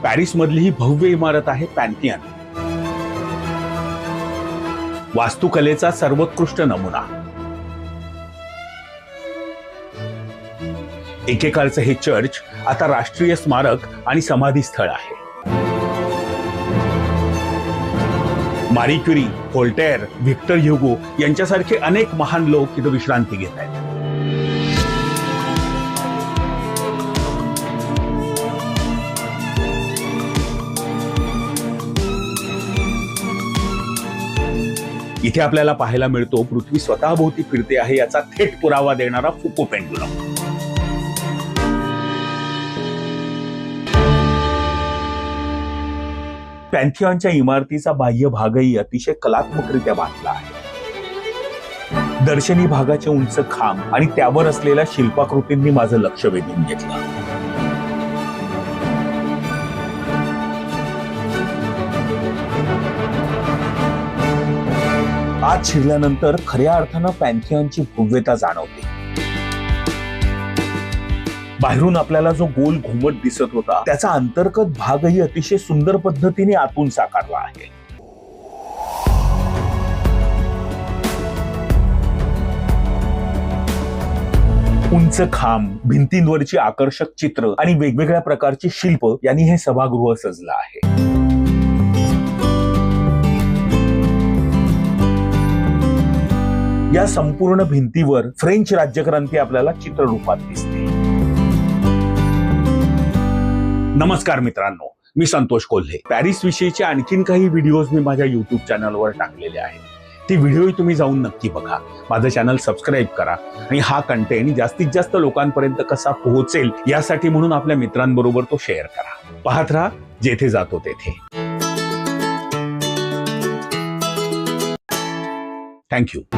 Paris मधली ही भव्य इमारत आहे पॅन्थियन, वास्तुकलेचा सर्वोत्कृष्ट नमुना। एकेकाळचं हे चर्च आता राष्ट्रीय स्मारक आणि समाधी स्थळ आहे। मारी क्युरी, व्होल्टेअर, व्हिक्टर ह्युगो यांच्यासारखे अनेक महान लोक इथं विश्रांती घेत आहेत। इथे आपल्याला पाहायला मिळतो पृथ्वी स्वतःभोवती फिरते आहे याचा थेट पुरावा देणारा फुको पेंडुलम। पॅन्थियॉनच्या इमारतीचा बाह्य भागही अतिशय कलात्मकरित्या बांधला आहे। दर्शनी भागाचे उंच खांब आणि त्यावर असलेल्या शिल्पाकृतींनी माझं लक्ष वेधून घेतलं। आत शिरल्यानंतर खऱ्या अर्थानं पॅन्थियॉनची भव्यता जाणवते। बाहेरून आपल्याला जो गोल घुमट दिसत होता त्याचा अंतर्गत भागही अतिशय सुंदर पद्धतीने आतून साकारला आहे। उंच खांब, भिंतींवरची आकर्षक चित्र आणि वेगवेगळ्या प्रकारची शिल्प यांनी हे सभागृह सजलं आहे। या संपूर्ण भिंतीवर फ्रेंच राज्यक्रांती आपल्याला चित्ररूपात दिसते। नमस्कार मित्रांनो, मी संतोष कोल्हे। पॅरिस विषयीचे आणखीन काही व्हिडिओज मी माझ्या YouTube चॅनलवर टाकलेले आहेत। ती व्हिडिओ तुम्ही जाऊन नक्की बघा, माझं चॅनल सबस्क्राईब करा आणि हा कंटेंट जास्तीत जास्त लोकांपर्यंत कसा पोहोचेल यासाठी म्हणून आपल्या मित्रांबरोबर तो शेअर करा। पाहत राहा जेथे जातो तेथे। थँक्यू।